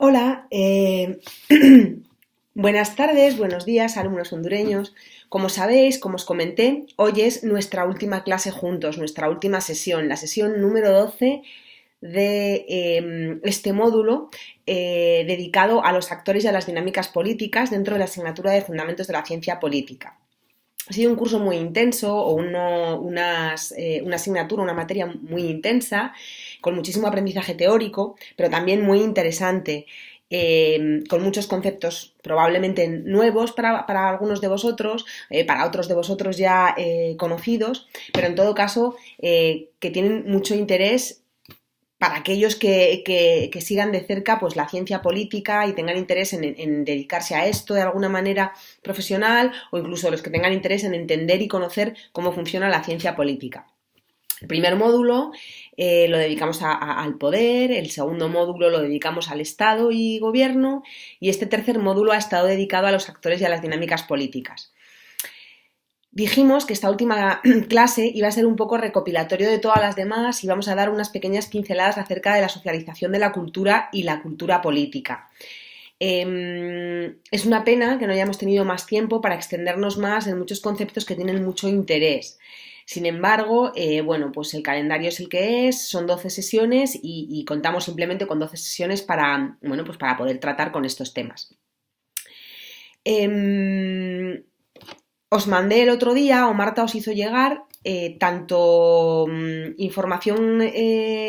Hola, buenas tardes, buenos días, alumnos hondureños. Como sabéis, como os comenté, hoy es nuestra última clase juntos, nuestra última sesión, la sesión número 12 de este módulo dedicado a los actores y a las dinámicas políticas dentro de la asignatura de Fundamentos de la Ciencia Política. Ha sido un curso muy intenso o una asignatura, una materia muy intensa, con muchísimo aprendizaje teórico, pero también muy interesante, con muchos conceptos probablemente nuevos para algunos de vosotros, para otros de vosotros ya conocidos, pero en todo caso que tienen mucho interés para aquellos que sigan de cerca pues, la ciencia política y tengan interés en dedicarse a esto de alguna manera profesional, o incluso los que tengan interés en entender y conocer cómo funciona la ciencia política. El primer módulo lo dedicamos al poder, el segundo módulo lo dedicamos al Estado y gobierno, y este tercer módulo ha estado dedicado a los actores y a las dinámicas políticas. Dijimos que esta última clase iba a ser un poco recopilatorio de todas las demás y vamos a dar unas pequeñas pinceladas acerca de la socialización de la cultura y la cultura política. Es una pena que no hayamos tenido más tiempo para extendernos más en muchos conceptos que tienen mucho interés. Sin embargo, bueno, pues el calendario es el que es, son 12 sesiones y contamos simplemente con 12 sesiones para, bueno, pues para poder tratar con estos temas. Os mandé el otro día, o Marta os hizo llegar, tanto información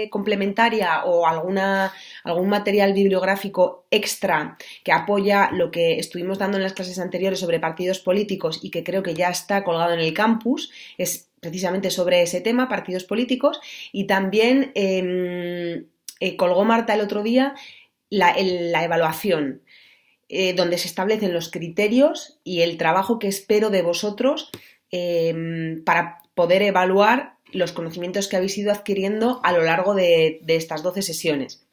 complementaria o algún material bibliográfico extra que apoya lo que estuvimos dando en las clases anteriores sobre partidos políticos y que creo que ya está colgado en el campus. Es precisamente sobre ese tema, partidos políticos, y también colgó Marta el otro día la evaluación, donde se establecen los criterios y el trabajo que espero de vosotros para poder evaluar los conocimientos que habéis ido adquiriendo a lo largo de estas 12 sesiones.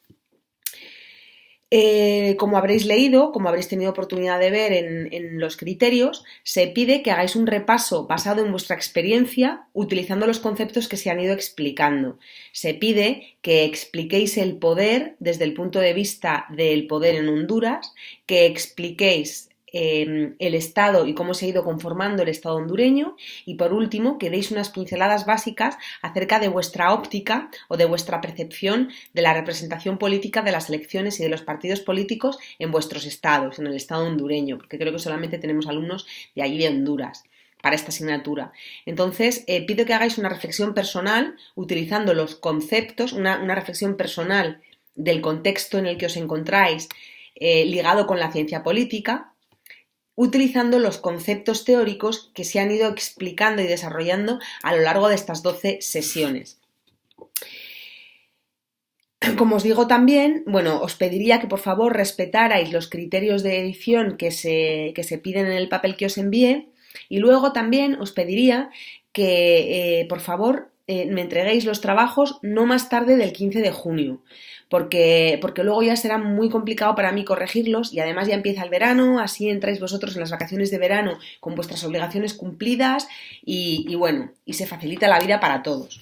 Como habréis leído, como habréis tenido oportunidad de ver en los criterios, se pide que hagáis un repaso basado en vuestra experiencia utilizando los conceptos que se han ido explicando. Se pide que expliquéis el poder desde el punto de vista del poder en Honduras, que expliquéis el Estado y cómo se ha ido conformando el Estado hondureño, y por último que deis unas pinceladas básicas acerca de vuestra óptica o de vuestra percepción de la representación política de las elecciones y de los partidos políticos en vuestros estados, en el Estado hondureño, porque creo que solamente tenemos alumnos de allí de Honduras para esta asignatura. Entonces, pido que hagáis una reflexión personal utilizando los conceptos, una reflexión personal del contexto en el que os encontráis ligado con la ciencia política, utilizando los conceptos teóricos que se han ido explicando y desarrollando a lo largo de estas 12 sesiones. Como os digo también, bueno, os pediría que por favor respetarais los criterios de edición que se piden en el papel que os envié, y luego también os pediría que por favor me entreguéis los trabajos no más tarde del 15 de junio. Porque luego ya será muy complicado para mí corregirlos, y además ya empieza el verano, así entráis vosotros en las vacaciones de verano con vuestras obligaciones cumplidas y bueno, y se facilita la vida para todos.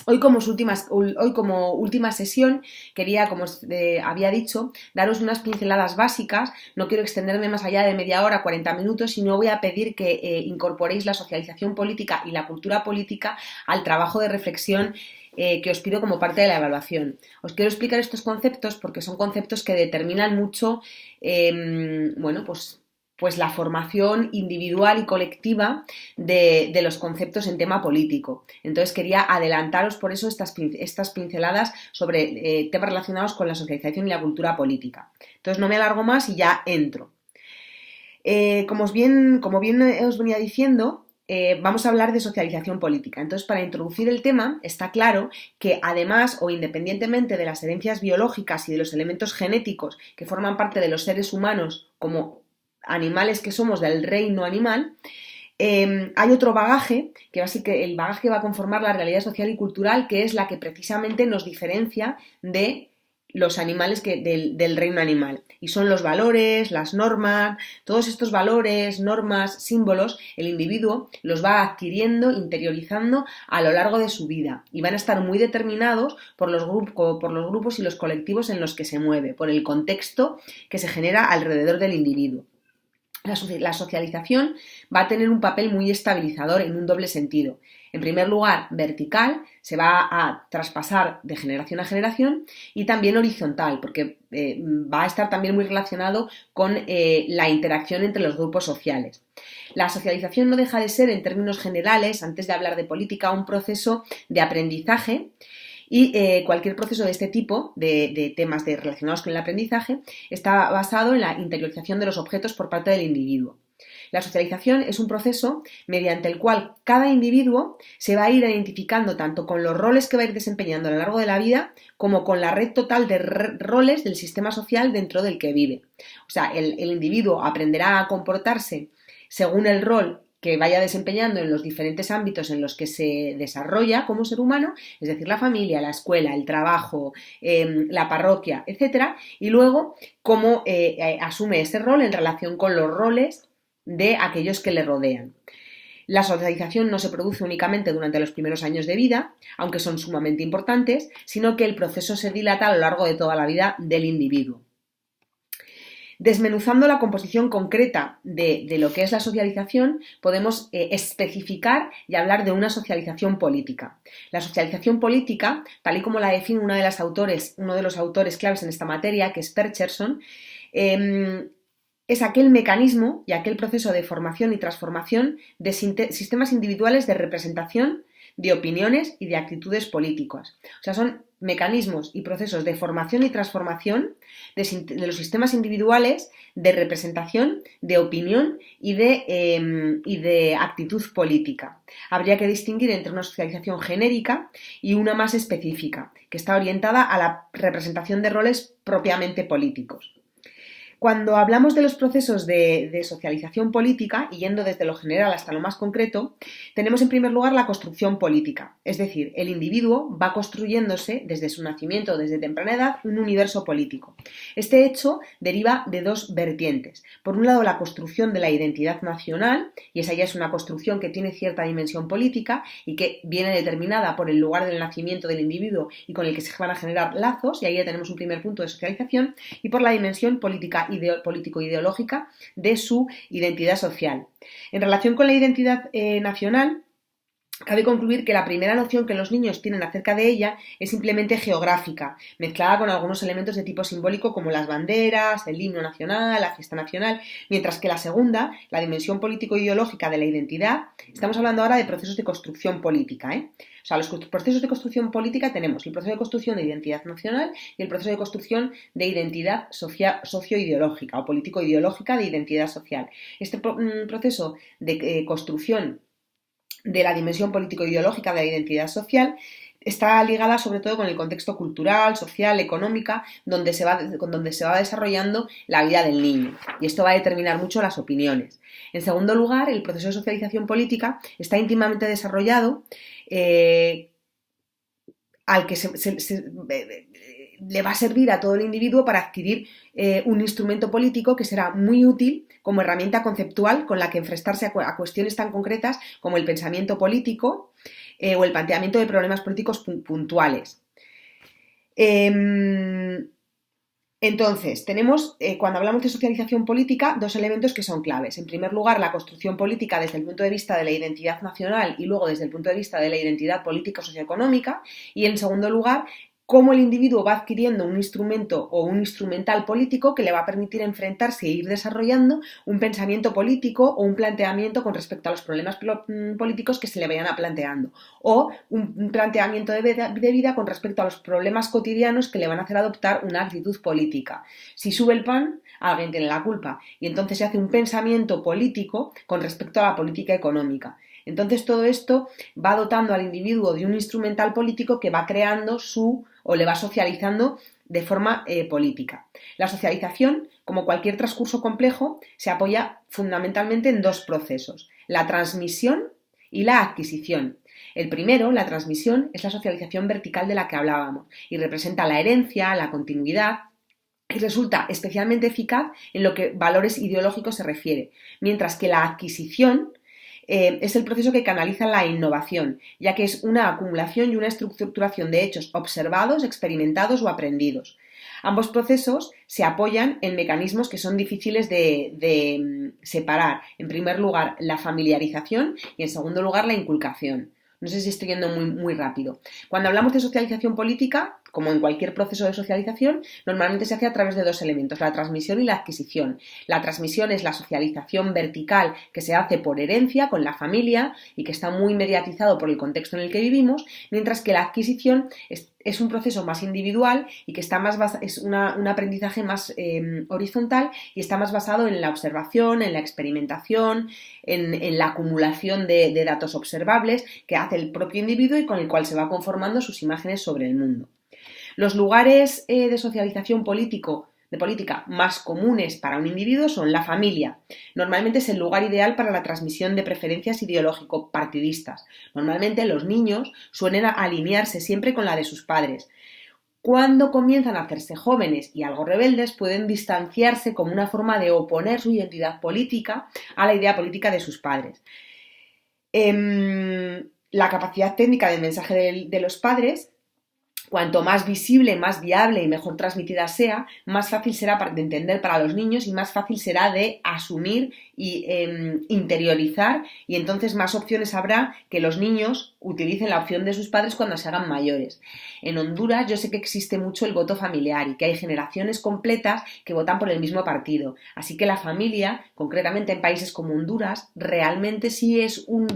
Hoy como última sesión quería, como os había dicho, daros unas pinceladas básicas. No quiero extenderme más allá de media hora, 40 minutos, sino voy a pedir que incorporéis la socialización política y la cultura política al trabajo de reflexión que os pido como parte de la evaluación. Os quiero explicar estos conceptos porque son conceptos que determinan mucho, bueno, pues la formación individual y colectiva de los conceptos en tema político. Entonces quería adelantaros por eso estas pinceladas sobre temas relacionados con la socialización y la cultura política. Entonces no me alargo más y ya entro. Como bien os venía diciendo, vamos a hablar de socialización política. Entonces, para introducir el tema, está claro que además o independientemente de las herencias biológicas y de los elementos genéticos que forman parte de los seres humanos como animales que somos del reino animal, hay otro bagaje, el bagaje que va a conformar la realidad social y cultural, que es la que precisamente nos diferencia de los animales del reino animal. Y son los valores, las normas, todos estos valores, normas, símbolos, el individuo los va adquiriendo, interiorizando a lo largo de su vida y van a estar muy determinados por los grupos y los colectivos en los que se mueve, por el contexto que se genera alrededor del individuo. La socialización va a tener un papel muy estabilizador en un doble sentido. En primer lugar, vertical, se va a traspasar de generación a generación, y también horizontal, porque va a estar también muy relacionado con la interacción entre los grupos sociales. La socialización no deja de ser, en términos generales, antes de hablar de política, un proceso de aprendizaje. Y cualquier proceso de este tipo, de temas relacionados con el aprendizaje, está basado en la interiorización de los objetos por parte del individuo. La socialización es un proceso mediante el cual cada individuo se va a ir identificando tanto con los roles que va a ir desempeñando a lo largo de la vida, como con la red total de roles del sistema social dentro del que vive. O sea, el individuo aprenderá a comportarse según el rol que vaya desempeñando en los diferentes ámbitos en los que se desarrolla como ser humano, es decir, la familia, la escuela, el trabajo, la parroquia, etcétera, y luego cómo asume ese rol en relación con los roles de aquellos que le rodean. La socialización no se produce únicamente durante los primeros años de vida, aunque son sumamente importantes, sino que el proceso se dilata a lo largo de toda la vida del individuo. Desmenuzando la composición concreta de lo que es la socialización, podemos especificar y hablar de una socialización política. La socialización política, tal y como la define uno de los autores claves en esta materia, que es Percherson, es aquel mecanismo y aquel proceso de formación y transformación de sistemas individuales de representación, de opiniones y de actitudes políticas. O sea, son mecanismos y procesos de formación y transformación de los sistemas individuales de representación, de opinión y de actitud política. Habría que distinguir entre una socialización genérica y una más específica, que está orientada a la representación de roles propiamente políticos. Cuando hablamos de los procesos de socialización política, y yendo desde lo general hasta lo más concreto, tenemos en primer lugar la construcción política, es decir, el individuo va construyéndose desde su nacimiento, desde temprana edad, un universo político. Este hecho deriva de dos vertientes. Por un lado, la construcción de la identidad nacional, y esa ya es una construcción que tiene cierta dimensión política y que viene determinada por el lugar del nacimiento del individuo y con el que se van a generar lazos, y ahí ya tenemos un primer punto de socialización, y por la dimensión político-ideológica de su identidad social. En relación con la identidad nacional, cabe concluir que la primera noción que los niños tienen acerca de ella es simplemente geográfica, mezclada con algunos elementos de tipo simbólico como las banderas, el himno nacional, la fiesta nacional, mientras que la segunda, la dimensión político-ideológica de la identidad, estamos hablando ahora de procesos de construcción política, O sea, los procesos de construcción política tenemos el proceso de construcción de identidad nacional y el proceso de construcción de identidad socioideológica o político-ideológica de identidad social. Este proceso de construcción de la dimensión político-ideológica de la identidad social está ligada sobre todo con el contexto cultural, social, económica, donde se va desarrollando la vida del niño. Y esto va a determinar mucho las opiniones. En segundo lugar, el proceso de socialización política está íntimamente desarrollado al que le va a servir a todo el individuo para adquirir un instrumento político que será muy útil como herramienta conceptual con la que enfrentarse a cuestiones tan concretas como el pensamiento político o el planteamiento de problemas políticos puntuales. Entonces, tenemos, cuando hablamos de socialización política, dos elementos que son claves. En primer lugar, la construcción política desde el punto de vista de la identidad nacional y luego desde el punto de vista de la identidad política o socioeconómica. Y en segundo lugar, cómo el individuo va adquiriendo un instrumento o un instrumental político que le va a permitir enfrentarse e ir desarrollando un pensamiento político o un planteamiento con respecto a los problemas políticos que se le vayan a planteando, o un planteamiento de vida con respecto a los problemas cotidianos que le van a hacer adoptar una actitud política. Si sube el pan, alguien tiene la culpa, y entonces se hace un pensamiento político con respecto a la política económica. Entonces todo esto va dotando al individuo de un instrumental político que va creando o le va socializando de forma política. La socialización, como cualquier transcurso complejo, se apoya fundamentalmente en dos procesos: la transmisión y la adquisición. El primero, la transmisión, es la socialización vertical de la que hablábamos y representa la herencia, la continuidad y resulta especialmente eficaz en lo que valores ideológicos se refiere, mientras que la adquisición es el proceso que canaliza la innovación, ya que es una acumulación y una estructuración de hechos observados, experimentados o aprendidos. Ambos procesos se apoyan en mecanismos que son difíciles de separar. En primer lugar, la familiarización y en segundo lugar, la inculcación. No sé si estoy yendo muy rápido. Cuando hablamos de socialización política, como en cualquier proceso de socialización, normalmente se hace a través de dos elementos, la transmisión y la adquisición. La transmisión es la socialización vertical que se hace por herencia con la familia y que está muy mediatizado por el contexto en el que vivimos, mientras que la adquisición es un proceso más individual y que está es un aprendizaje más horizontal y está más basado en la observación, en la experimentación, en la acumulación de datos observables que hace el propio individuo y con el cual se va conformando sus imágenes sobre el mundo. Los lugares de socialización política más comunes para un individuo son la familia. Normalmente es el lugar ideal para la transmisión de preferencias ideológico-partidistas. Normalmente los niños suelen alinearse siempre con la de sus padres. Cuando comienzan a hacerse jóvenes y algo rebeldes, pueden distanciarse como una forma de oponer su identidad política a la idea política de sus padres. La capacidad técnica del mensaje de los padres, cuanto más visible, más viable y mejor transmitida sea, más fácil será de entender para los niños y más fácil será de asumir y interiorizar, y entonces más opciones habrá que los niños utilicen la opción de sus padres cuando se hagan mayores. En Honduras yo sé que existe mucho el voto familiar y que hay generaciones completas que votan por el mismo partido. Así que la familia, concretamente en países como Honduras, realmente sí es un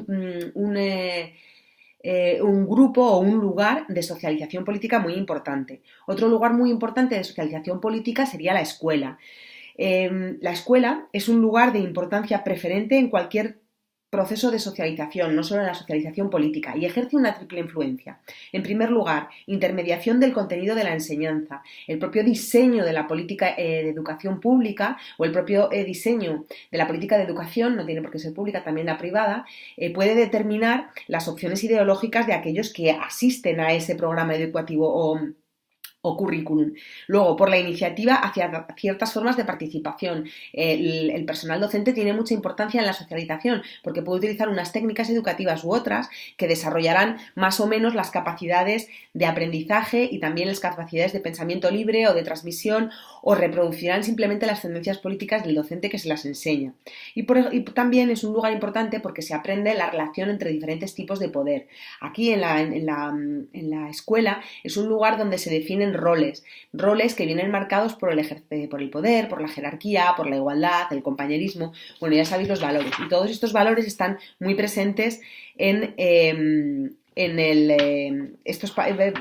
grupo o un lugar de socialización política muy importante. Otro lugar muy importante de socialización política sería la escuela. La escuela es un lugar de importancia preferente en cualquier proceso de socialización, no solo en la socialización política, y ejerce una triple influencia. En primer lugar, intermediación del contenido de la enseñanza. El propio diseño de la política de educación pública o el propio diseño de la política de educación, no tiene por qué ser pública, también la privada, puede determinar las opciones ideológicas de aquellos que asisten a ese programa educativo o currículum. Luego, por la iniciativa hacia ciertas formas de participación. El personal docente tiene mucha importancia en la socialización porque puede utilizar unas técnicas educativas u otras que desarrollarán más o menos las capacidades de aprendizaje y también las capacidades de pensamiento libre o de transmisión, o reproducirán simplemente las tendencias políticas del docente que se las enseña. Y también es un lugar importante porque se aprende la relación entre diferentes tipos de poder. Aquí en la escuela es un lugar donde se definen roles que vienen marcados por el poder, por la jerarquía, por la igualdad, el compañerismo. Bueno, ya sabéis los valores. Y todos estos valores están muy presentes estos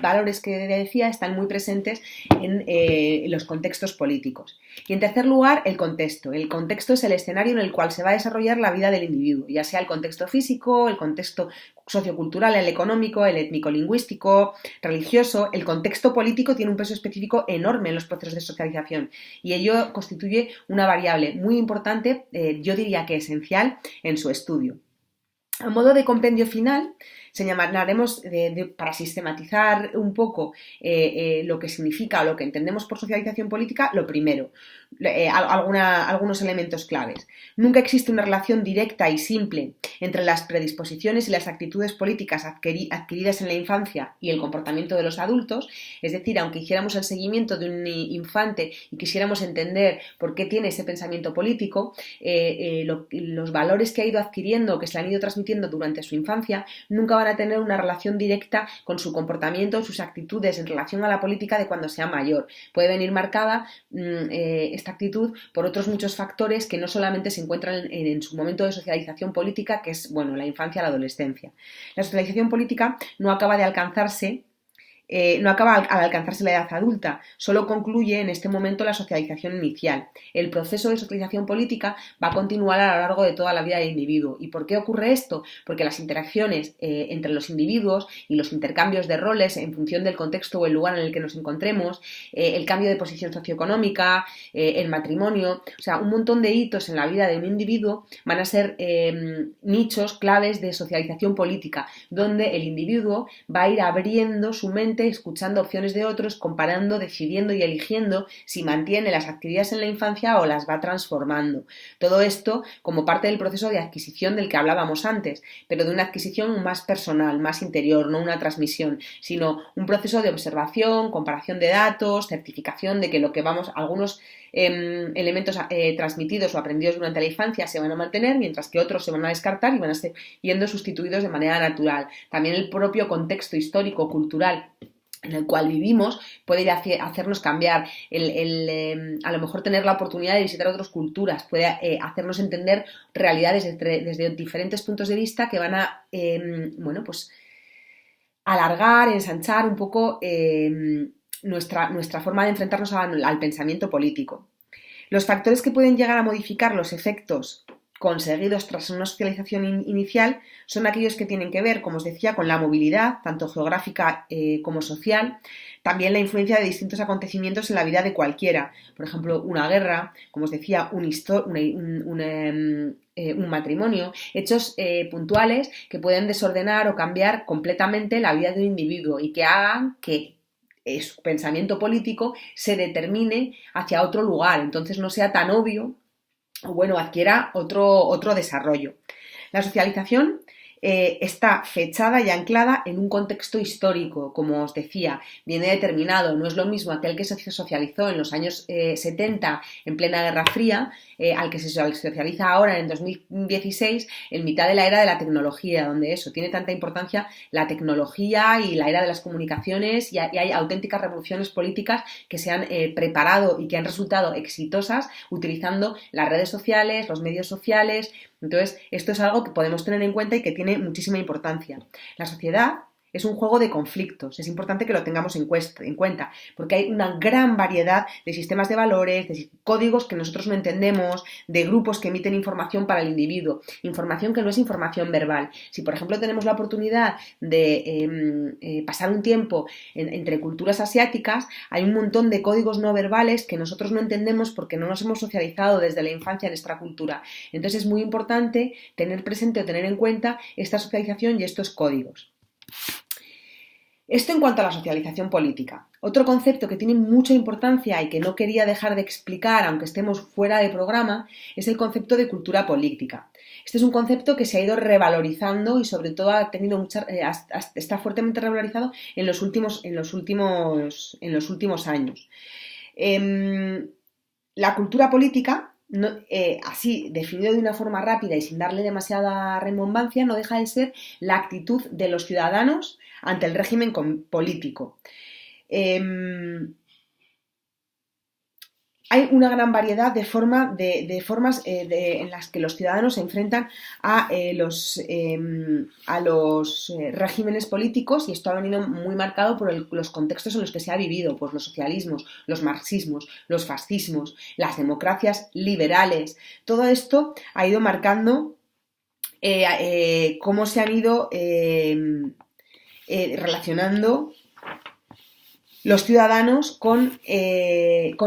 valores que decía están muy presentes en los contextos políticos. Y en tercer lugar, el contexto. El contexto es el escenario en el cual se va a desarrollar la vida del individuo, ya sea el contexto físico, el contexto sociocultural, el económico, el étnico-lingüístico, religioso. El contexto político tiene un peso específico enorme en los procesos de socialización y ello constituye una variable muy importante, yo diría que esencial, en su estudio. A modo de compendio final, señalaremos, para sistematizar un poco lo que significa o lo que entendemos por socialización política, lo primero, algunos elementos claves. Nunca existe una relación directa y simple entre las predisposiciones y las actitudes políticas adquiridas en la infancia y el comportamiento de los adultos. Es decir, aunque hiciéramos el seguimiento de un infante y quisiéramos entender por qué tiene ese pensamiento político, los valores que ha ido adquiriendo, que se le han ido transmitiendo durante su infancia, nunca van a tener una relación directa con su comportamiento, sus actitudes en relación a la política de cuando sea mayor. Puede venir marcada esta actitud por otros muchos factores que no solamente se encuentran en su momento de socialización política, que es, la infancia, la adolescencia. La socialización política no acaba de alcanzarse no acaba al alcanzarse la edad adulta, solo concluye en este momento la socialización inicial. El proceso de socialización política va a continuar a lo largo de toda la vida del individuo. ¿Y por qué ocurre esto? Porque las interacciones entre los individuos y los intercambios de roles en función del contexto o el lugar en el que nos encontremos, el cambio de posición socioeconómica, el matrimonio, o sea, un montón de hitos en la vida de un individuo van a ser nichos claves de socialización política, donde el individuo va a ir abriendo su mente, escuchando opciones de otros, comparando, decidiendo y eligiendo si mantiene las actividades en la infancia o las va transformando. Todo esto como parte del proceso de adquisición del que hablábamos antes, pero de una adquisición más personal, más interior, no una transmisión, sino un proceso de observación, comparación de datos, certificación de que lo que vamos, algunos elementos transmitidos o aprendidos durante la infancia se van a mantener, mientras que otros se van a descartar y van a ser yendo sustituidos de manera natural. También el propio contexto histórico, cultural en el cual vivimos puede hacernos cambiar, a lo mejor tener la oportunidad de visitar otras culturas, puede hacernos entender realidades desde diferentes puntos de vista que van a, bueno, pues alargar, ensanchar un poco nuestra forma de enfrentarnos al pensamiento político. Los factores que pueden llegar a modificar los efectos conseguidos tras una socialización inicial son aquellos que tienen que ver, como os decía, con la movilidad, tanto geográfica como social, también la influencia de distintos acontecimientos en la vida de cualquiera, por ejemplo, una guerra, como os decía, un matrimonio, hechos puntuales que pueden desordenar o cambiar completamente la vida de un individuo y que hagan que su pensamiento político se determine hacia otro lugar, entonces no sea tan obvio o bueno, adquiera otro desarrollo. La socialización está fechada y anclada en un contexto histórico, como os decía, viene determinado, no es lo mismo aquel que se socializó en los años 70 en plena Guerra Fría, al que se socializa ahora en 2016 en mitad de la era de la tecnología, donde eso tiene tanta importancia la tecnología y la era de las comunicaciones y hay auténticas revoluciones políticas que se han preparado y que han resultado exitosas utilizando las redes sociales, los medios sociales. Entonces, esto es algo que podemos tener en cuenta y que tiene muchísima importancia. La sociedad es un juego de conflictos, es importante que lo tengamos en cuenta, porque hay una gran variedad de sistemas de valores, de códigos que nosotros no entendemos, de grupos que emiten información para el individuo, información que no es información verbal. Si, por ejemplo, tenemos la oportunidad de pasar un tiempo entre culturas asiáticas, hay un montón de códigos no verbales que nosotros no entendemos porque no nos hemos socializado desde la infancia en nuestra cultura. Entonces, es muy importante tener presente o tener en cuenta esta socialización y estos códigos. Esto en cuanto a la socialización política. Otro concepto que tiene mucha importancia y que no quería dejar de explicar, aunque estemos fuera de programa, es el concepto de cultura política. Este es un concepto que se ha ido revalorizando y sobre todo ha tenido está fuertemente revalorizado en los últimos años. La cultura política, así definido de una forma rápida y sin darle demasiada rimbombancia, no deja de ser la actitud de los ciudadanos ante el régimen político. Hay una gran variedad de formas en las que los ciudadanos se enfrentan a los regímenes políticos, y esto ha venido muy marcado por los contextos en los que se ha vivido, pues los socialismos, los marxismos, los fascismos, las democracias liberales. Todo esto ha ido marcando cómo se han ido relacionando los ciudadanos con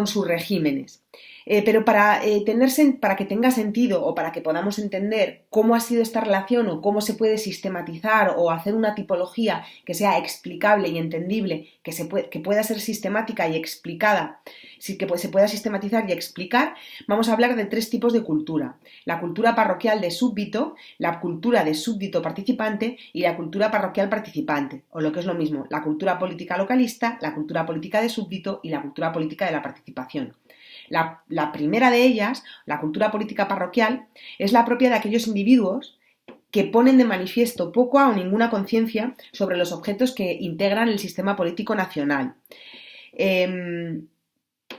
sus regímenes. Pero para que tenga sentido o para que podamos entender cómo ha sido esta relación o cómo se puede sistematizar o hacer una tipología que sea explicable y entendible, que pueda ser sistemática y explicada, que se pueda sistematizar y explicar, vamos a hablar de 3 tipos de cultura: la cultura parroquial de súbdito, la cultura de súbdito participante y la cultura parroquial participante, o lo que es lo mismo, la cultura política localista, la cultura política de súbdito y la cultura política de la participación. La primera de ellas, la cultura política parroquial, es la propia de aquellos individuos que ponen de manifiesto poca o ninguna conciencia sobre los objetos que integran el sistema político nacional.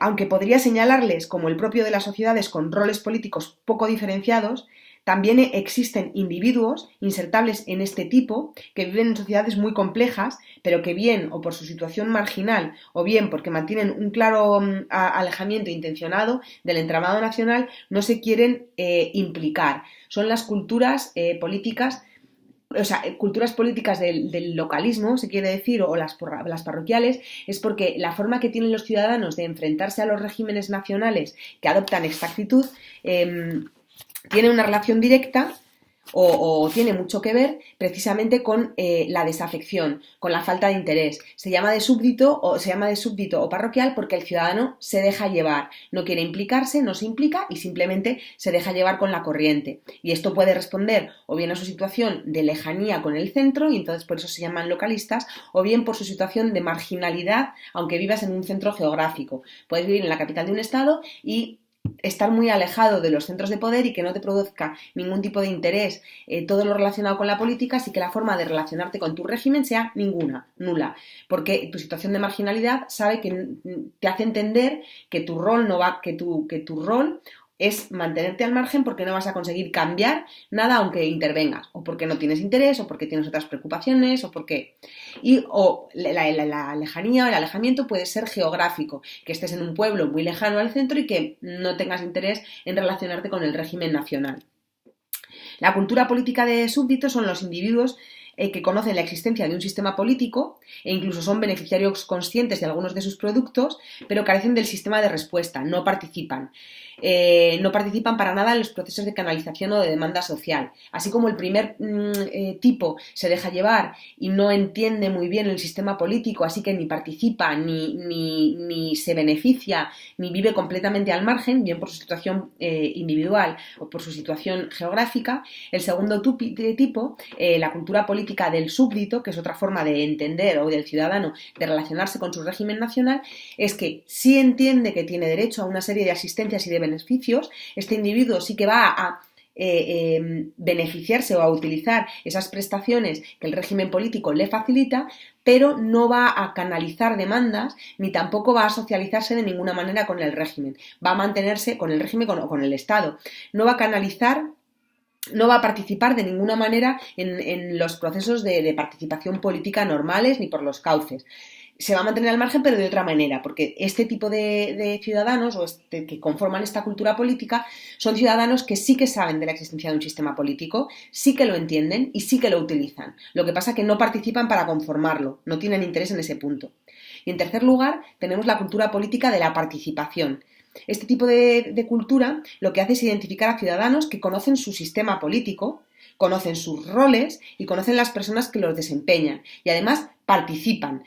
Aunque podría señalarles como el propio de las sociedades con roles políticos poco diferenciados, También existen individuos insertables en este tipo que viven en sociedades muy complejas, pero que bien o por su situación marginal o bien porque mantienen un claro alejamiento intencionado del entramado nacional, no se quieren implicar. Son las culturas políticas, o sea, culturas políticas del localismo, se quiere decir, o las parroquiales, es porque la forma que tienen los ciudadanos de enfrentarse a los regímenes nacionales que adoptan esta actitud tiene una relación directa o tiene mucho que ver precisamente con la desafección, con la falta de interés. Se llama de súbdito o parroquial porque el ciudadano se deja llevar, no quiere implicarse, no se implica y simplemente se deja llevar con la corriente. Y esto puede responder o bien a su situación de lejanía con el centro, y entonces por eso se llaman localistas, o bien por su situación de marginalidad, aunque vivas en un centro geográfico. Puedes vivir en la capital de un estado y estar muy alejado de los centros de poder y que no te produzca ningún tipo de interés todo lo relacionado con la política, así que la forma de relacionarte con tu régimen sea nula, porque tu situación de marginalidad sabe que te hace entender que tu rol que tu rol es mantenerte al margen porque no vas a conseguir cambiar nada aunque intervengas, o porque no tienes interés, o porque tienes otras preocupaciones, o la lejanía o el alejamiento puede ser geográfico, que estés en un pueblo muy lejano al centro y que no tengas interés en relacionarte con el régimen nacional. La cultura política de súbditos son los individuos que conocen la existencia de un sistema político e incluso son beneficiarios conscientes de algunos de sus productos, pero carecen del sistema de respuesta, no participan. No participan para nada en los procesos de canalización o de demanda social. Así como el primer tipo se deja llevar y no entiende muy bien el sistema político, así que ni participa, ni se beneficia, ni vive completamente al margen, bien por su situación individual o por su situación geográfica. El segundo tipo, la cultura política del súbdito, que es otra forma de entender, o del ciudadano, de relacionarse con su régimen nacional, es que sí entiende que tiene derecho a una serie de asistencias y de beneficios. Este individuo sí que va a beneficiarse o a utilizar esas prestaciones que el régimen político le facilita, pero no va a canalizar demandas ni tampoco va a socializarse de ninguna manera con el régimen. Va a mantenerse con el régimen o con el Estado. No va a canalizar, no va a participar de ninguna manera en los procesos de participación política normales ni por los cauces. Se va a mantener al margen, pero de otra manera, porque este tipo de ciudadanos que conforman esta cultura política son ciudadanos que sí que saben de la existencia de un sistema político, sí que lo entienden y sí que lo utilizan. Lo que pasa es que no participan para conformarlo, no tienen interés en ese punto. Y en tercer lugar, tenemos la cultura política de la participación. Este tipo de cultura lo que hace es identificar a ciudadanos que conocen su sistema político, conocen sus roles y conocen las personas que los desempeñan y además participan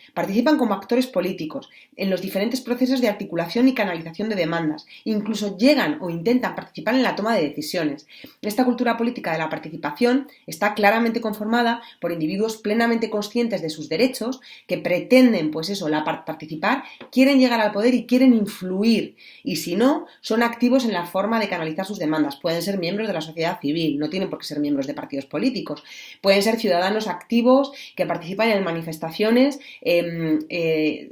como actores políticos en los diferentes procesos de articulación y canalización de demandas, incluso llegan o intentan participar en la toma de decisiones. Esta cultura política de la participación está claramente conformada por individuos plenamente conscientes de sus derechos, que pretenden, participar, quieren llegar al poder y quieren influir, y si no, son activos en la forma de canalizar sus demandas. Pueden ser miembros de la sociedad civil, no tienen por qué ser miembros de partidos políticos, pueden ser ciudadanos activos que participan en manifestaciones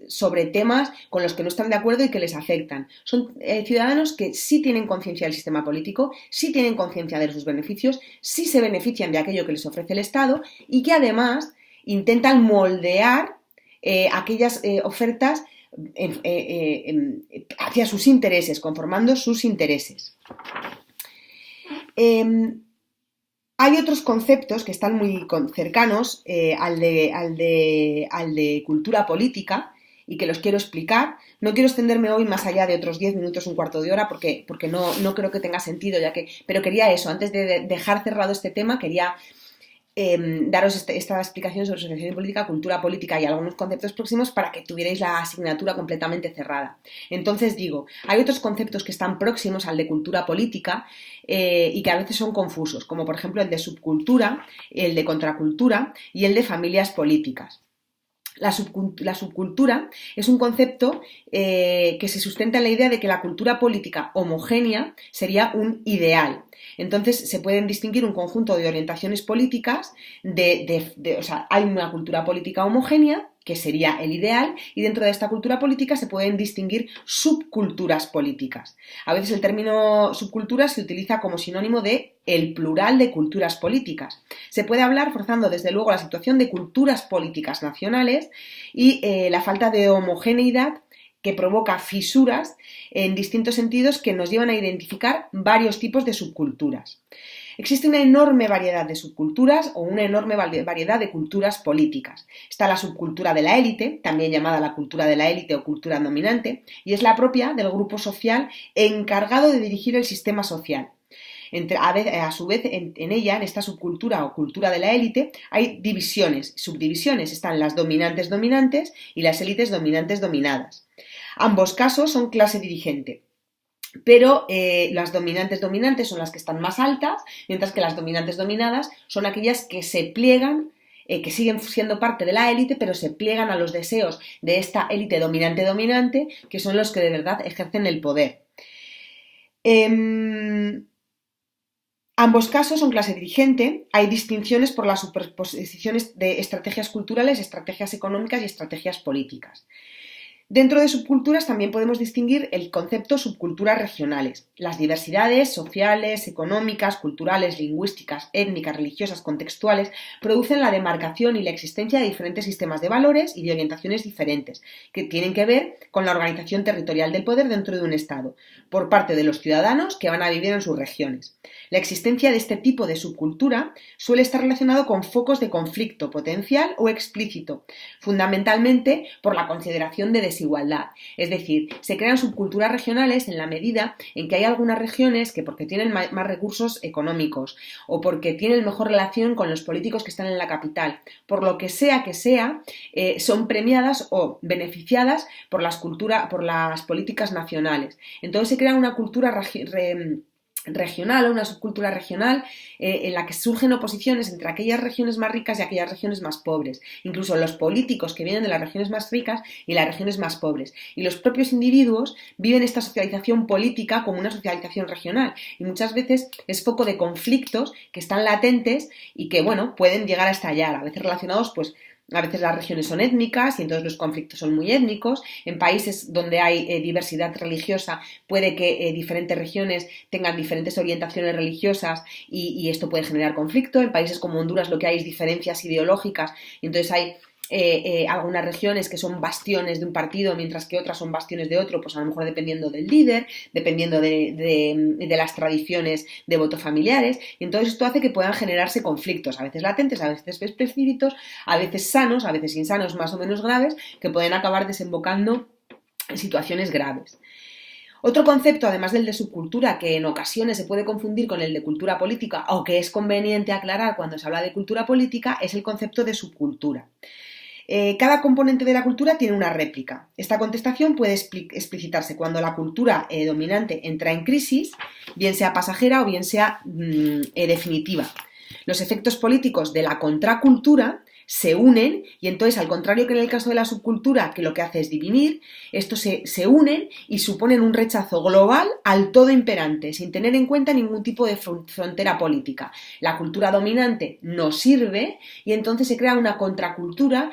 sobre temas con los que no están de acuerdo y que les afectan. Son ciudadanos que sí tienen conciencia del sistema político, sí tienen conciencia de sus beneficios, sí se benefician de aquello que les ofrece el Estado y que además intentan moldear aquellas ofertas hacia sus intereses, conformando sus intereses. Hay otros conceptos que están muy cercanos al de cultura política y que los quiero explicar. No quiero extenderme hoy más allá de otros 10 minutos, un cuarto de hora, porque no creo que tenga sentido, pero quería eso, antes de dejar cerrado este tema, quería daros esta explicación sobre socialización política, cultura política y algunos conceptos próximos para que tuvierais la asignatura completamente cerrada. Entonces digo, hay otros conceptos que están próximos al de cultura política y que a veces son confusos, como por ejemplo el de subcultura, el de contracultura y el de familias políticas. La subcultura es un concepto que se sustenta en la idea de que la cultura política homogénea sería un ideal. Entonces se pueden distinguir un conjunto de orientaciones políticas, hay una cultura política homogénea que sería el ideal, y dentro de esta cultura política se pueden distinguir subculturas políticas. A veces el término subcultura se utiliza como sinónimo de el plural de culturas políticas. Se puede hablar, forzando desde luego la situación de culturas políticas nacionales y la falta de homogeneidad que provoca fisuras en distintos sentidos que nos llevan a identificar varios tipos de subculturas. Existe una enorme variedad de subculturas o una enorme variedad de culturas políticas. Está la subcultura de la élite, también llamada la cultura de la élite o cultura dominante, y es la propia del grupo social encargado de dirigir el sistema social. A su vez, en ella, en esta subcultura o cultura de la élite, hay divisiones, subdivisiones. Están las dominantes dominantes y las élites dominantes dominadas. Ambos casos son clase dirigente. Pero las dominantes dominantes son las que están más altas, mientras que las dominantes dominadas son aquellas que se pliegan, que siguen siendo parte de la élite, pero se pliegan a los deseos de esta élite dominante, que son los que de verdad ejercen el poder. Ambos casos son clase dirigente, hay distinciones por las superposiciones de estrategias culturales, estrategias económicas y estrategias políticas. Dentro de subculturas también podemos distinguir el concepto subculturas regionales. Las diversidades sociales, económicas, culturales, lingüísticas, étnicas, religiosas, contextuales producen la demarcación y la existencia de diferentes sistemas de valores y de orientaciones diferentes que tienen que ver con la organización territorial del poder dentro de un Estado por parte de los ciudadanos que van a vivir en sus regiones. La existencia de este tipo de subcultura suele estar relacionado con focos de conflicto potencial o explícito, fundamentalmente por la consideración de desigualdad. Es decir, se crean subculturas regionales en la medida en que hay algunas regiones que porque tienen más recursos económicos o porque tienen mejor relación con los políticos que están en la capital, por lo que sea, son premiadas o beneficiadas por las políticas nacionales. Entonces se crea una cultura regional o una subcultura regional en la que surgen oposiciones entre aquellas regiones más ricas y aquellas regiones más pobres, incluso los políticos que vienen de las regiones más ricas y las regiones más pobres, y los propios individuos viven esta socialización política como una socialización regional y muchas veces es foco de conflictos que están latentes y que pueden llegar a estallar, a veces relacionados a veces las regiones son étnicas y entonces los conflictos son muy étnicos. En países donde hay diversidad religiosa puede que diferentes regiones tengan diferentes orientaciones religiosas y esto puede generar conflicto. En países como Honduras lo que hay es diferencias ideológicas y entonces hay algunas regiones que son bastiones de un partido mientras que otras son bastiones de otro, pues a lo mejor dependiendo del líder, dependiendo de las tradiciones de voto familiares, y entonces esto hace que puedan generarse conflictos, a veces latentes, a veces específicos, a veces sanos, a veces insanos más o menos graves, que pueden acabar desembocando en situaciones graves. Otro concepto, además del de subcultura, que en ocasiones se puede confundir con el de cultura política o que es conveniente aclarar cuando se habla de cultura política, es el concepto de subcultura. Cada componente de la cultura tiene una réplica. Esta contestación puede explicitarse cuando la cultura dominante entra en crisis, bien sea pasajera o bien sea definitiva. Los efectos políticos de la contracultura se unen y entonces, al contrario que en el caso de la subcultura, que lo que hace es dividir, estos se unen y suponen un rechazo global al todo imperante, sin tener en cuenta ningún tipo de frontera política. La cultura dominante no sirve y entonces se crea una contracultura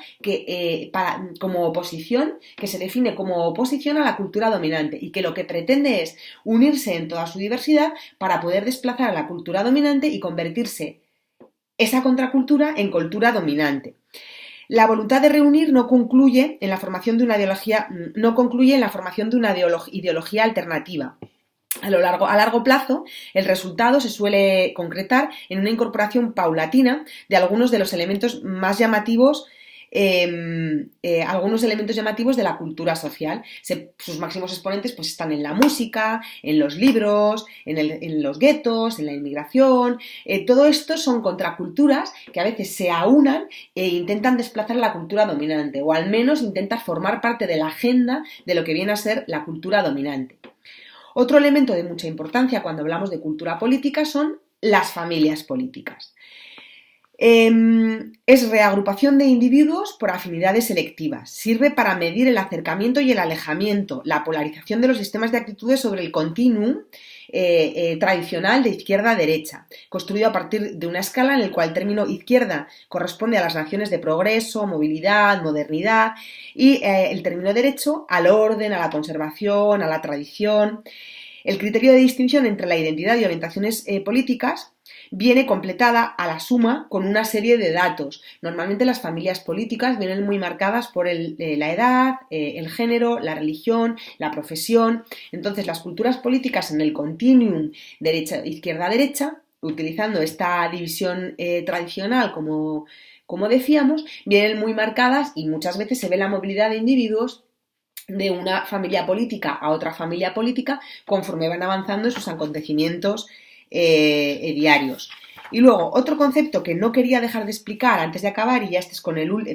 como oposición, que se define como oposición a la cultura dominante y que lo que pretende es unirse en toda su diversidad para poder desplazar a la cultura dominante y convertirse esa contracultura en cultura dominante. La voluntad de reunir no concluye en la formación de una ideología alternativa. A largo plazo, el resultado se suele concretar en una incorporación paulatina de algunos de los elementos más llamativos de la cultura social. Sus máximos exponentes están en la música, en los libros, en los guetos, en la inmigración. Todo esto son contraculturas que a veces se aunan e intentan desplazar a la cultura dominante, o al menos intentan formar parte de la agenda de lo que viene a ser la cultura dominante. Otro elemento de mucha importancia cuando hablamos de cultura política son las familias políticas. Es reagrupación de individuos por afinidades selectivas. Sirve para medir el acercamiento y el alejamiento, la polarización de los sistemas de actitudes sobre el continuum tradicional de izquierda a derecha, construido a partir de una escala en la cual el término izquierda corresponde a las naciones de progreso, movilidad, modernidad y el término derecho al orden, a la conservación, a la tradición. El criterio de distinción entre la identidad y orientaciones políticas viene completada a la suma con una serie de datos. Normalmente las familias políticas vienen muy marcadas por la edad, el género, la religión, la profesión. Entonces, las culturas políticas en el continuum izquierda-derecha, utilizando esta división tradicional como decíamos, vienen muy marcadas y muchas veces se ve la movilidad de individuos de una familia política a otra familia política conforme van avanzando en sus acontecimientos diarios. Y luego, otro concepto que no quería dejar de explicar antes de acabar, y ya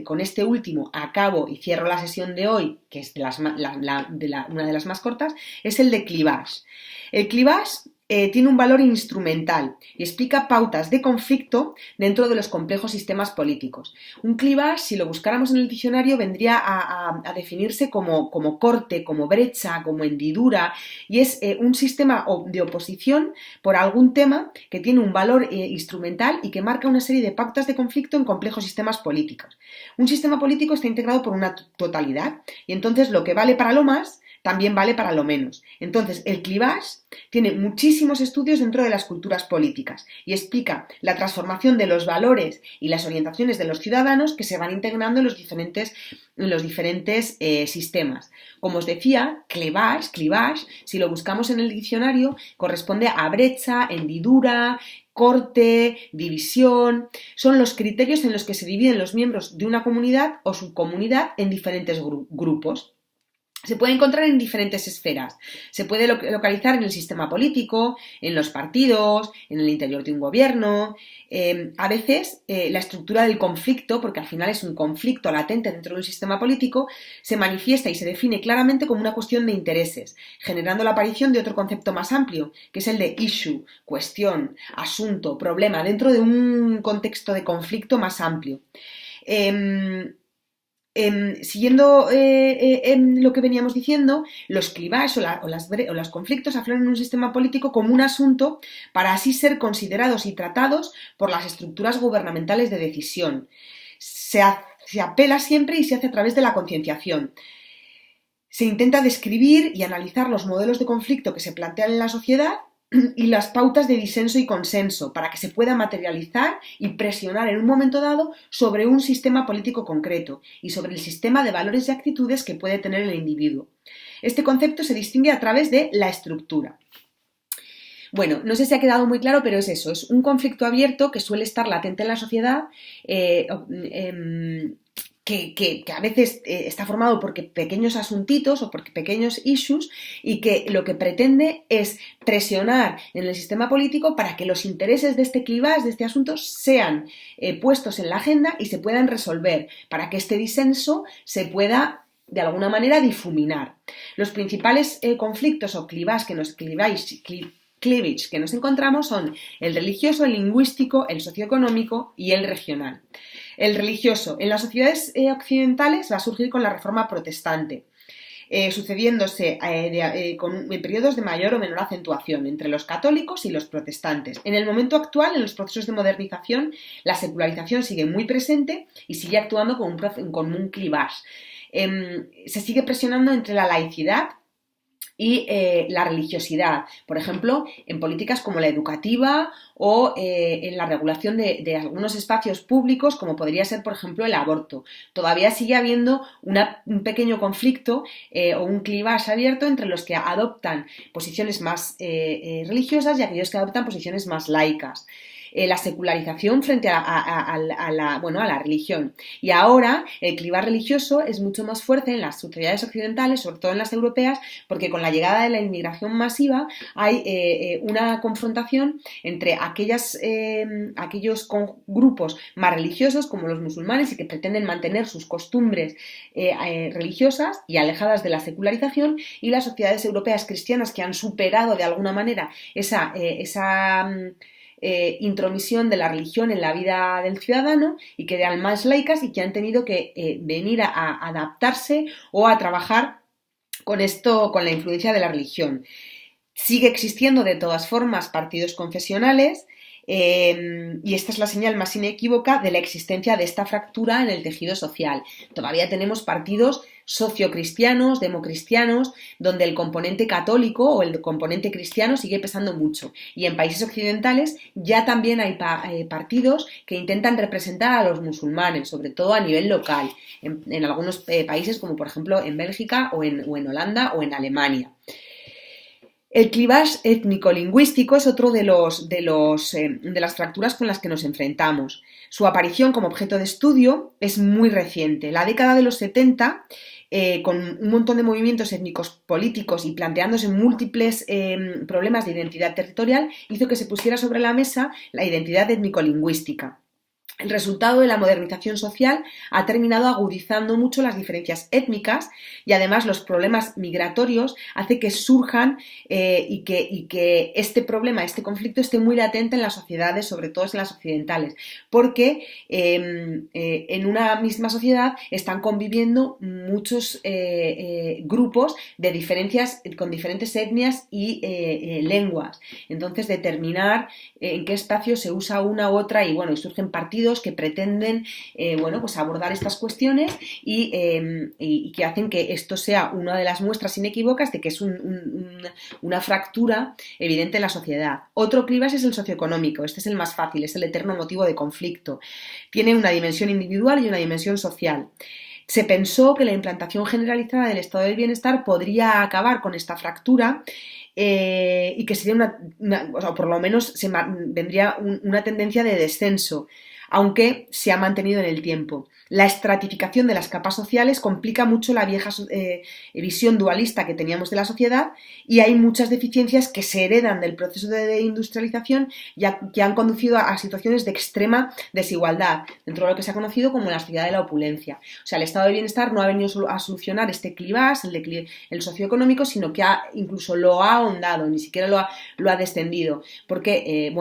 con este último acabo y cierro la sesión de hoy, que es una de las más cortas, es el de clivage. El clivage tiene un valor instrumental y explica pautas de conflicto dentro de los complejos sistemas políticos. Un clivage, si lo buscáramos en el diccionario, vendría a definirse como corte, como brecha, como hendidura, y es un sistema de oposición por algún tema que tiene un valor instrumental y que marca una serie de pautas de conflicto en complejos sistemas políticos. Un sistema político está integrado por una totalidad y entonces lo que vale para lo más también vale para lo menos. Entonces, el clivage tiene muchísimos estudios dentro de las culturas políticas y explica la transformación de los valores y las orientaciones de los ciudadanos que se van integrando en los diferentes sistemas. Como os decía, clivage, si lo buscamos en el diccionario, corresponde a brecha, hendidura, corte, división. Son los criterios en los que se dividen los miembros de una comunidad o subcomunidad en diferentes grupos. Se puede encontrar en diferentes esferas. Se puede localizar en el sistema político, en los partidos, en el interior de un gobierno. A veces la estructura del conflicto, porque al final es un conflicto latente dentro de un sistema político, se manifiesta y se define claramente como una cuestión de intereses, generando la aparición de otro concepto más amplio, que es el de issue, cuestión, asunto, problema, dentro de un contexto de conflicto más amplio. Siguiendo lo que veníamos diciendo, los clivages o los conflictos afloran en un sistema político como un asunto para así ser considerados y tratados por las estructuras gubernamentales de decisión. Se apela siempre y se hace a través de la concienciación. Se intenta describir y analizar los modelos de conflicto que se plantean en la sociedad y las pautas de disenso y consenso para que se pueda materializar y presionar en un momento dado sobre un sistema político concreto y sobre el sistema de valores y actitudes que puede tener el individuo. Este concepto se distingue a través de la estructura. Bueno, no sé si ha quedado muy claro, pero es eso, es un conflicto abierto que suele estar latente en la sociedad, que a veces está formado por pequeños asuntitos o por pequeños issues y que lo que pretende es presionar en el sistema político para que los intereses de este clivage, de este asunto, sean puestos en la agenda y se puedan resolver, para que este disenso se pueda de alguna manera difuminar. Los principales conflictos o clivages que nos encontramos son el religioso, el lingüístico, el socioeconómico y el regional. El religioso. En las sociedades occidentales va a surgir con la Reforma Protestante, sucediéndose con periodos de mayor o menor acentuación entre los católicos y los protestantes. En el momento actual, en los procesos de modernización, la secularización sigue muy presente y sigue actuando con un clivage. Se sigue presionando entre la laicidad y la religiosidad, por ejemplo, en políticas como la educativa o en la regulación de algunos espacios públicos, como podría ser, por ejemplo, el aborto. Todavía sigue habiendo un pequeño conflicto o un clivaje abierto entre los que adoptan posiciones más religiosas y aquellos que adoptan posiciones más laicas. La secularización frente a la religión. Y ahora el clivaje religioso es mucho más fuerte en las sociedades occidentales, sobre todo en las europeas, porque con la llegada de la inmigración masiva hay una confrontación entre aquellos grupos más religiosos, como los musulmanes, y que pretenden mantener sus costumbres religiosas y alejadas de la secularización, y las sociedades europeas cristianas que han superado de alguna manera intromisión de la religión en la vida del ciudadano y que eran más laicas y que han tenido que venir a adaptarse o a trabajar con esto, con la influencia de la religión. Sigue existiendo de todas formas partidos confesionales y esta es la señal más inequívoca de la existencia de esta fractura en el tejido social. Todavía tenemos partidos sociocristianos, democristianos, donde el componente católico o el componente cristiano sigue pesando mucho. Y en países occidentales ya también hay partidos que intentan representar a los musulmanes, sobre todo a nivel local, en algunos países como por ejemplo en Bélgica o en Holanda o en Alemania. El clivaje étnico-lingüístico es otro de las fracturas con las que nos enfrentamos. Su aparición como objeto de estudio es muy reciente. La década de los 70, con un montón de movimientos étnicos políticos y planteándose múltiples problemas de identidad territorial, hizo que se pusiera sobre la mesa la identidad étnico-lingüística. El resultado de la modernización social ha terminado agudizando mucho las diferencias étnicas y además los problemas migratorios hace que surjan y que este problema, este conflicto esté muy latente en las sociedades, sobre todo en las occidentales, porque en una misma sociedad están conviviendo muchos grupos de diferencias, con diferentes etnias y lenguas. Entonces, determinar en qué espacio se usa una u otra y surgen partidos que pretenden abordar estas cuestiones y que hacen que esto sea una de las muestras inequívocas de que es una fractura evidente en la sociedad. Otro clivaje es el socioeconómico. Este es el más fácil, es el eterno motivo de conflicto. Tiene una dimensión individual y una dimensión social. Se pensó que la implantación generalizada del estado del bienestar podría acabar con esta fractura y que sería por lo menos vendría una tendencia de descenso, aunque se ha mantenido en el tiempo. La estratificación de las capas sociales complica mucho la vieja visión dualista que teníamos de la sociedad y hay muchas deficiencias que se heredan del proceso de industrialización que han conducido a situaciones de extrema desigualdad dentro de lo que se ha conocido como la sociedad de la opulencia. O sea, el estado de bienestar no ha venido a solucionar este clivaje, el socioeconómico, sino que incluso lo ha ahondado, ni siquiera lo ha descendido, porque,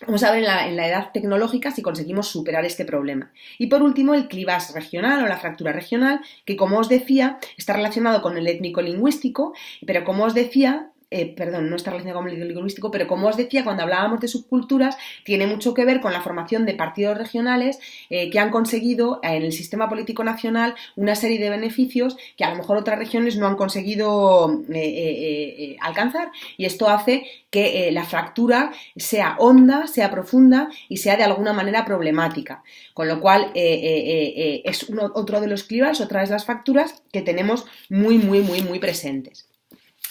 vamos a ver en la edad tecnológica si conseguimos superar este problema. Y por último, el clivaje regional o la fractura regional, que como os decía, está relacionado con el étnico-lingüístico, pero como os decía, no está relacionado con el lingüístico, pero como os decía, cuando hablábamos de subculturas, tiene mucho que ver con la formación de partidos regionales que han conseguido en el sistema político nacional una serie de beneficios que a lo mejor otras regiones no han conseguido alcanzar, y esto hace que la fractura sea honda, sea profunda y sea de alguna manera problemática. Con lo cual es otro de los clivajes, otra de las fracturas que tenemos muy, muy, muy, muy presentes.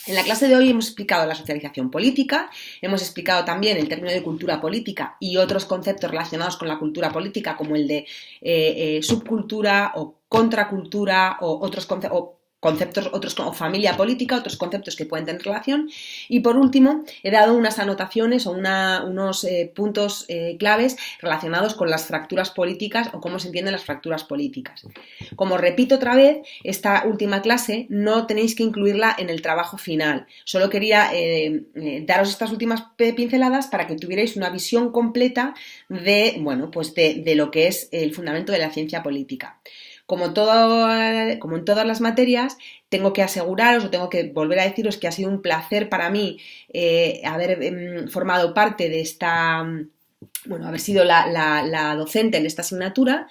En la clase de hoy hemos explicado la socialización política, hemos explicado también el término de cultura política y otros conceptos relacionados con la cultura política como el de subcultura o contracultura o otros conceptos, o familia política, otros conceptos que pueden tener relación. Y por último, he dado unas anotaciones o unos puntos claves relacionados con las fracturas políticas o cómo se entienden las fracturas políticas. Como repito otra vez, esta última clase no tenéis que incluirla en el trabajo final. Solo quería daros estas últimas pinceladas para que tuvierais una visión completa de lo que es el fundamento de la ciencia política. Como en todas las materias, tengo que aseguraros o tengo que volver a deciros que ha sido un placer para mí haber formado parte de haber sido la docente en esta asignatura.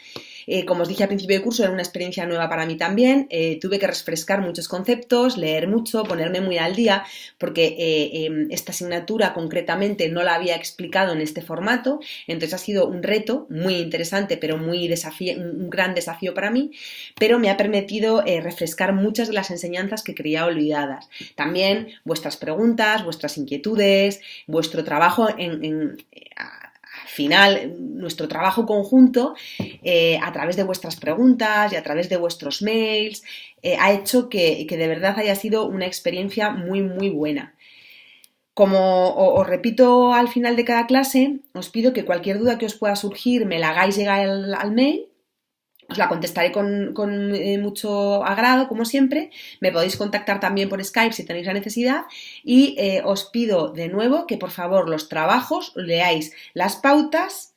Como os dije al principio del curso, era una experiencia nueva para mí también. Tuve que refrescar muchos conceptos, leer mucho, ponerme muy al día, porque esta asignatura concretamente no la había explicado en este formato. Entonces ha sido un reto muy interesante, pero un gran desafío para mí, pero me ha permitido refrescar muchas de las enseñanzas que creía olvidadas. También vuestras preguntas, vuestras inquietudes, vuestro trabajo final, nuestro trabajo conjunto a través de vuestras preguntas y a través de vuestros mails ha hecho que de verdad haya sido una experiencia muy, muy buena. Como os repito al final de cada clase, os pido que cualquier duda que os pueda surgir me la hagáis llegar al mail Os la contestaré con mucho agrado, como siempre. Me podéis contactar también por Skype si tenéis la necesidad. Y os pido de nuevo que por favor los trabajos leáis las pautas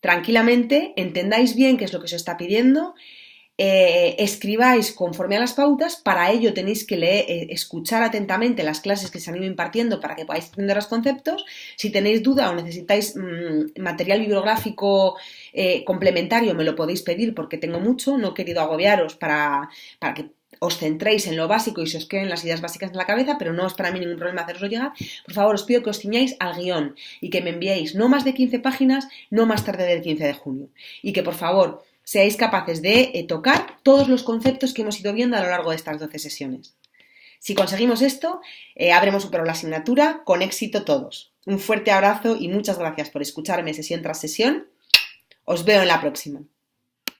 tranquilamente, entendáis bien qué es lo que se está pidiendo, escribáis conforme a las pautas. Para ello tenéis que escuchar atentamente las clases que se han ido impartiendo para que podáis entender los conceptos. Si tenéis duda o necesitáis material bibliográfico complementario, me lo podéis pedir porque tengo mucho. No he querido agobiaros para que os centréis en lo básico y se os queden las ideas básicas en la cabeza, pero no es para mí ningún problema haceroslo llegar. Por favor, os pido que os ciñáis al guión y que me enviéis no más de 15 páginas, no más tarde del 15 de junio. Y que, por favor, seáis capaces de tocar todos los conceptos que hemos ido viendo a lo largo de estas 12 sesiones. Si conseguimos esto, habremos superado la asignatura con éxito todos. Un fuerte abrazo y muchas gracias por escucharme sesión tras sesión. Os veo en la próxima.